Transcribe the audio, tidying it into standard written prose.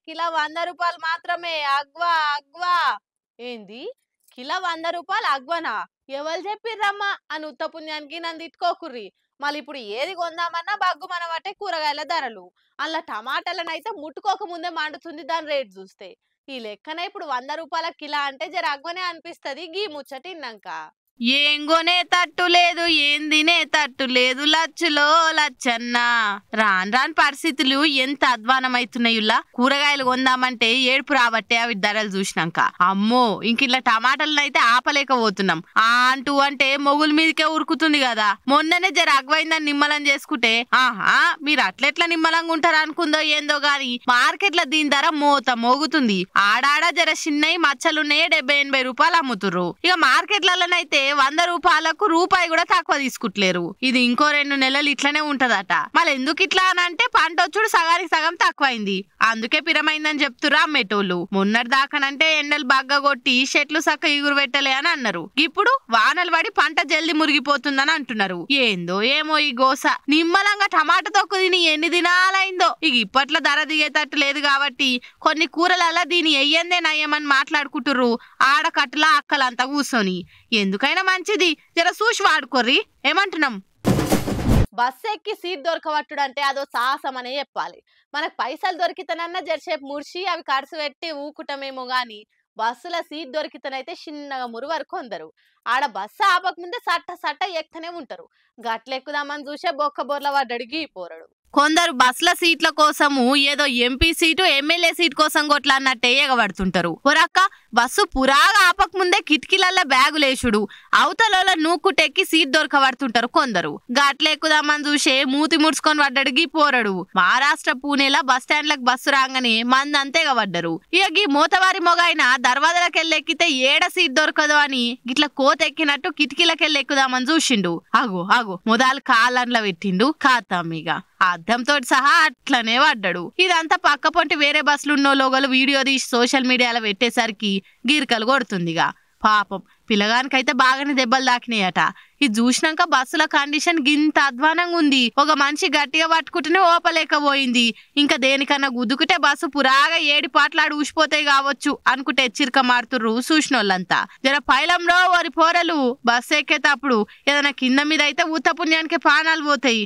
Kilo 100 రూపాయలు మాత్రమే. అగ్వా అగ్వా. ఏంది కిలో 100 రూపాయలు అగ్వనా? ఎవరు చెప్పిర్రమ్మా అని ఉత్త పుణ్యానికి నన్ను తిట్టుకోకుర్రి. మళ్ళీ ఇప్పుడు ఏది కొందామన్నా బగ్గుమన పట్టే కూరగాయల ధరలు. అలా టమాటాలనైతే ముట్టుకోక ముందే మండుతుంది దాని రేట్ చూస్తే. ఈ లెక్కన ఇప్పుడు 100 రూపాయల కిలో అంటే జర అగ్వనే అనిపిస్తుంది గీ ముచ్చటిన్నాక. ఏం కొనే తట్టు లేదు, ఏం తినే తట్టు లేదు లచ్చులో లచ్చన్న. రాను రాని పరిస్థితులు ఎంత అధ్వానమైతున్నాయిలా. కూరగాయలు కొందామంటే ఏడుపు రాబట్టే అవి ధరలు చూసినాక. అమ్మో ఇంక ఇట్లా టమాటాలను అయితే ఆపలేకపోతున్నాం. అంటూ అంటే మొగుల మీదకే ఉరుకుతుంది కదా. మొన్ననే జర అగ్వైందని నిమ్మలం చేసుకుంటే ఆహా మీరు అట్లెట్లా నిమ్మలంగా ఉంటారు అనుకుందో ఏందో గాని మార్కెట్ లో దీని ధర మోగుతుంది. ఆడాడ జర చిన్నవి మచ్చలున్నాయే 70-80 రూపాయలు అమ్ముతుర్రు. ఇక మార్కెట్లలోనైతే 100 రూపాయలకు రూపాయి కూడా తక్కువ తీసుకుంటలేరు. ఇది ఇంకో 2 నెలలు ఇట్లనే ఉంటదట. మళ్ళీ ఎందుకు ఇట్లా అని అంటే పంట వచ్చుడు సగానికి సగం తక్కువైంది, అందుకే పిరమైందని చెప్తురా అమ్మేటోళ్ళు. మొన్నటి దాకానంటే ఎండలు బాగా కొట్టి చెట్లు సక్క ఇగురు పెట్టలే అని అన్నారు. ఇప్పుడు వానలు పడి పంట జల్ది మురిగిపోతుందని అంటున్నారు. ఏందో ఏమో ఈ గోస. నిమ్మలంగా టమాటా తొక్కు తిని ఎన్ని దినాలైందో. ఇక ఇప్పట్లో ధర దిగేటట్టు లేదు కాబట్టి కొన్ని కూరలలో దీని ఎయ్యందే నయ్యమని మాట్లాడుకుంటుర్రు ఆడకట్టులా అక్కలంతా కూర్చొని. ఎందుకైనా మంచిది జర చూసి వాడుకోర్రి. ఏమంటున్నాం? బస్సు ఎక్కి సీట్ దొరకబట్టుడు అంటే అదో సాహసం అనే చెప్పాలి. మనకు పైసలు దొరికితేనన్నా జరసేపు ముడిచి అవి ఖర్చు పెట్టి ఊకుటమేమో గాని బస్సులో సీట్ దొరికితేనైతే చిన్నగా మురువరు కొందరు. ఆడ బస్సు ఆపకముందే సట్ట సట్ట ఎక్కుతూనే ఉంటారు. గట్లెక్కుదామని చూసే బొక్క బొర్ల పడ్డడిగి పోరడు. కొందరు బస్సుల సీట్ల కోసము ఏదో ఎంపీ సీటు ఎమ్మెల్యే సీట్ కోసం కొట్లాడినట్టే ఎగబడుతుంటారు. ఒరక్క బస్సు పురాగా ఆపకముందే కిటికీలల్లో బ్యాగులేసుడు, అవతల నూకుటెక్కి సీట్ దొరకబడుతుంటారు కొందరు. గట్లెక్కుదామని చూసే మూతి ముడుచుకొని పడ్డడిగి పోరడు. మహారాష్ట్ర పూణేలా బస్ స్టాండ్లకు బస్సు రాగానే మందంతే ఎగబడ్డరు. ఇక ఈ మూతవారి మొగైన దర్వాజలకెళ్ళెక్కితే ఏడ సీట్ దొరకదు అని గిట్ల కోతెక్కినట్టు కిటికీలకెళ్ళి ఎక్కుదామని చూసిండు. ఆగో మొదలు కాళ్ళండ్ల పెట్టిండు. ఖాతామిగా అద్దంతో సహా అట్లనే పడ్డాడు. ఇదంతా పక్క పొంటి వేరే బస్సులు ఉన్న లోగలు వీడియో తీసి సోషల్ మీడియాలో పెట్టేసరికి గిరికలు కొడుతుందిగా. పాపం పిల్లగానికైతే బాగానే దెబ్బలు తాకినాయట. ఇది చూసినాక బస్సుల కండిషన్ గింత అధ్వానంగా ఉంది. ఒక మనిషి గట్టిగా పట్టుకుంటేనే ఓపలేకపోయింది. ఇంకా దేనికన్నా గుద్దుకుంటే బస్సు పురాగా ఏడి పాటలాడి ఊసిపోతాయి కావచ్చు అనుకుంటే హెచ్చరిక మారుతుర్రు చూసినోళ్ళంతా. జర పైలంలో వారి పోరలు బస్సు ఎక్కేటప్పుడు ఏదైనా కింద మీద అయితే ఉత్త పుణ్యానికి ప్రాణాలు పోతాయి.